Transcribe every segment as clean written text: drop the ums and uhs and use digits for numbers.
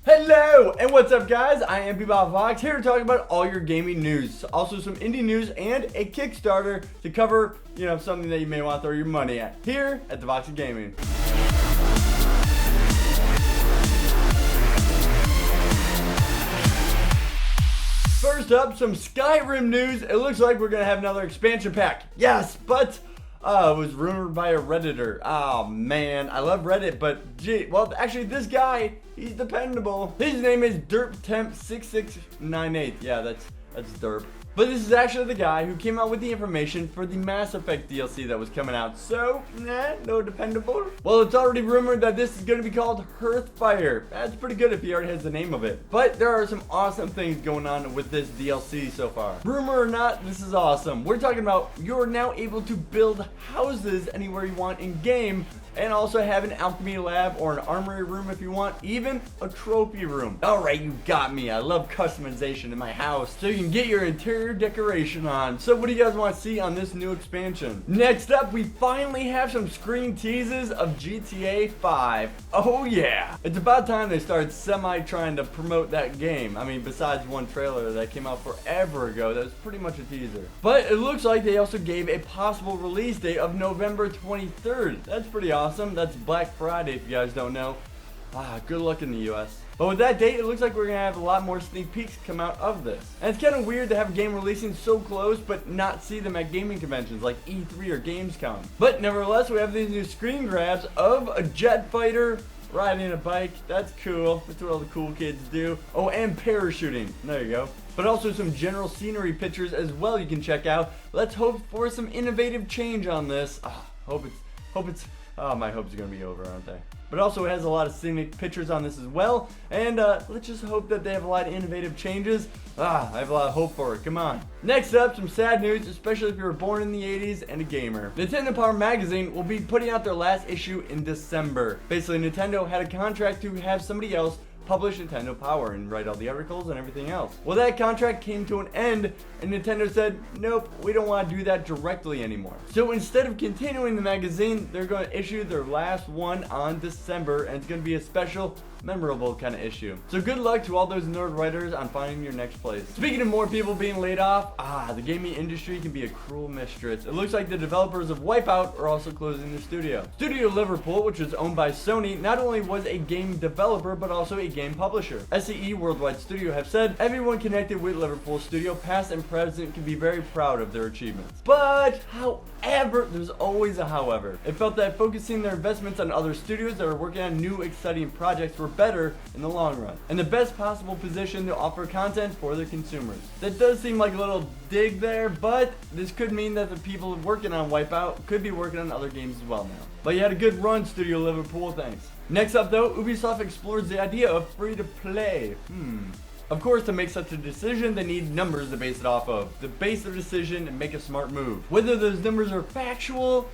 Hello, and what's up guys? I am Bebop here to talk about all your gaming news. Also some indie news and a Kickstarter to cover, something that you may want to throw your money at here at Devoxy Gaming. First up, some Skyrim news. It looks like we're going to have another expansion pack. Yes, but it was rumored by a Redditor. Oh man, I love Reddit, but gee, well actually this guy, he's dependable. His name is DerpTemp6698. Yeah, that's Derp. But this is actually the guy who came out with the information for the Mass Effect DLC that was coming out. So, no dependable. Well, it's already rumored that this is going to be called Hearthfire. That's pretty good if he already has the name of it. But there are some awesome things going on with this DLC so far. Rumor or not, this is awesome. We're talking about you're now able to build houses anywhere you want in game, and also have an alchemy lab or an armory room if you want, even a trophy room. Alright, you got me. I love customization in my house, so you can get your interior decoration on. So what do you guys want to see on this new expansion? Next up, we finally have some screen teases of GTA 5. Oh yeah! It's about time they started trying to promote that game. I mean, besides one trailer that came out forever ago, that was pretty much a teaser. But it looks like they also gave a possible release date of November 23rd. That's pretty awesome. That's Black Friday if you guys don't know. Good luck in the US. But with that date, it looks like we're gonna have a lot more sneak peeks come out of this. And it's kind of weird to have a game releasing so close but not see them at gaming conventions like E3 or Gamescom. But nevertheless, we have these new screen grabs of a jet fighter riding a bike. That's cool. That's what all the cool kids do. Oh, and parachuting. There you go. But also some general scenery pictures as well you can check out. Let's hope for some innovative change on this. My hopes are going to be over, aren't they? But also it has a lot of scenic pictures on this as well. And let's just hope that they have a lot of innovative changes. I have a lot of hope for it. Come on. Next up, some sad news, especially if you were born in the 80s and a gamer. Nintendo Power Magazine will be putting out their last issue in December. Basically, Nintendo had a contract to have somebody else publish Nintendo Power and write all the articles and everything else. Well, that contract came to an end and Nintendo said, nope, we don't want to do that directly anymore. So instead of continuing the magazine, they're going to issue their last one on December, and it's going to be a special, memorable kind of issue. So good luck to all those nerd writers on finding your next place. Speaking of more people being laid off, the gaming industry can be a cruel mistress. It looks like the developers of Wipeout are also closing their studio. Studio Liverpool, which is owned by Sony, not only was a game developer but also a game publisher. SCE Worldwide Studio have said everyone connected with Liverpool Studio, past and present, can be very proud of their achievements. But however, there's always a however. It felt that focusing their investments on other studios that are working on new exciting projects were better in the long run, and the best possible position to offer content for their consumers. That does seem like a little dig there, but this could mean that the people working on Wipeout could be working on other games as well now. But you had a good run, Studio Liverpool, thanks. Next up though, Ubisoft explores the idea of free-to-play. Of course, to make such a decision, they need numbers to base it off of. To base their decision and make a smart move. Whether those numbers are factual,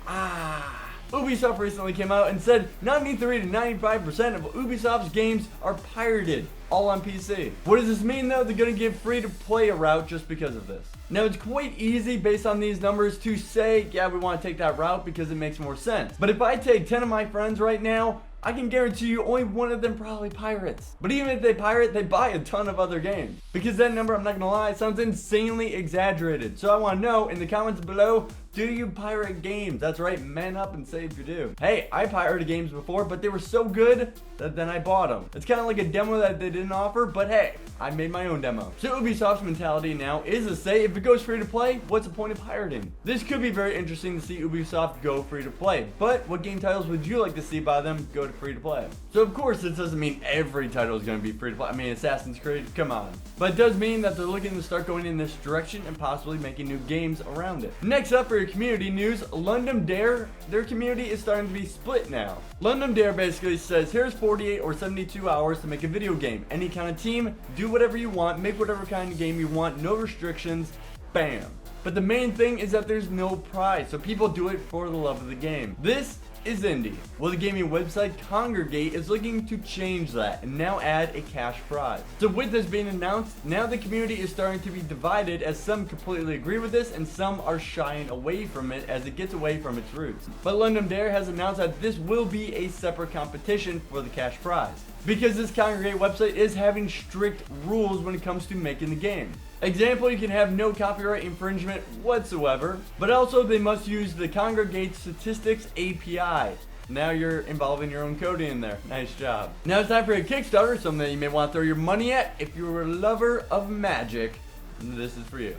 Ubisoft recently came out and said 93 to 95% of Ubisoft's games are pirated, all on PC. What does this mean though? They're going to give free-to-play a route just because of this. Now it's quite easy based on these numbers to say, yeah, we want to take that route because it makes more sense. But if I take 10 of my friends right now, I can guarantee you only one of them probably pirates. But even if they pirate, they buy a ton of other games. Because that number, I'm not gonna lie, sounds insanely exaggerated. So I want to know in the comments below, do you pirate games? That's right, man up and say if you do. Hey, I pirated games before, but they were so good that then I bought them. It's kind of like a demo that they didn't offer, but hey, I made my own demo. So Ubisoft's mentality now is to say, if it goes free to play, what's the point of pirating? This could be very interesting to see Ubisoft go free to play, but what game titles would you like to see by them go to free to play? So of course, this doesn't mean every title is going to be free to play. I mean, Assassin's Creed, come on. But it does mean that they're looking to start going in this direction and possibly making new games around it. Next up for your community news, London Dare, their community is starting to be split now. London Dare basically says, here's 48 or 72 hours to make a video game. Any kind of team, do whatever you want, make whatever kind of game you want, no restrictions, bam. But the main thing is that there's no prize, so people do it for the love of the game. This is indie. Well, the gaming website Congregate is looking to change that and now add a cash prize. So with this being announced, now the community is starting to be divided, as some completely agree with this and some are shying away from it as it gets away from its roots. But London Dare has announced that this will be a separate competition for the cash prize. because this Congregate website is having strict rules when it comes to making the game. Example, you can have no copyright infringement whatsoever, but also they must use the Congregate Statistics API. Now you're involving your own coding in there. Nice job. Now it's time for a Kickstarter, something that you may want to throw your money at. If you're a lover of magic, this is for you.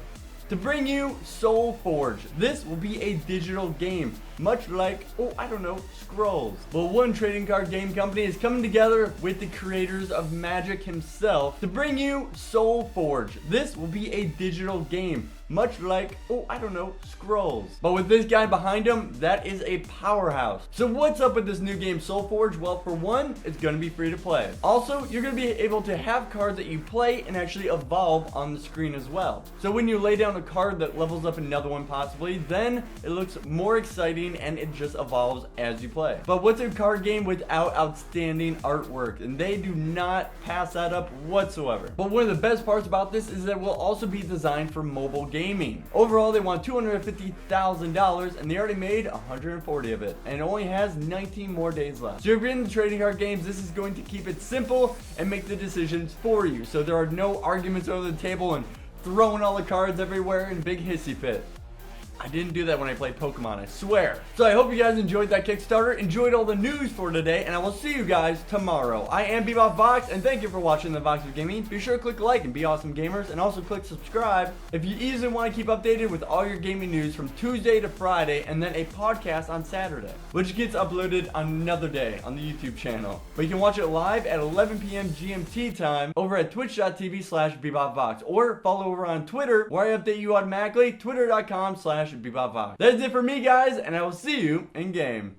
To bring you Soul Forge. This will be a digital game, much like, Scrolls. Well, one trading card game company is coming together with the creators of Magic himself to bring you Soul Forge. This will be a digital game, much like, Scrolls. But with this guy behind him, that is a powerhouse. So what's up with this new game, Soul Forge? Well, for one, it's going to be free to play. Also, you're going to be able to have cards that you play and actually evolve on the screen as well. So when you lay down a card that levels up another one possibly, then it looks more exciting and it just evolves as you play. But what's a card game without outstanding artwork? And they do not pass that up whatsoever. But one of the best parts about this is that it will also be designed for mobile gaming. Overall, they want $250,000 and they already made 140 of it, and it only has 19 more days left. So if you're into trading card games, this is going to keep it simple and make the decisions for you, so there are no arguments over the table and throwing all the cards everywhere in a big hissy fit. I didn't do that when I played Pokemon, I swear. So I hope you guys enjoyed that Kickstarter, enjoyed all the news for today, and I will see you guys tomorrow. I am Bebop Vox, and thank you for watching the Vox of Gaming. Be sure to click like and be awesome gamers, and also click subscribe if you easily want to keep updated with all your gaming news from Tuesday to Friday, and then a podcast on Saturday, which gets uploaded on another day on the YouTube channel. But you can watch it live at 11 p.m. GMT time over at twitch.tv/BebopVox, or follow over on Twitter, where I update you automatically, twitter.com/BebopVox. That's it for me, guys, and I will see you in game.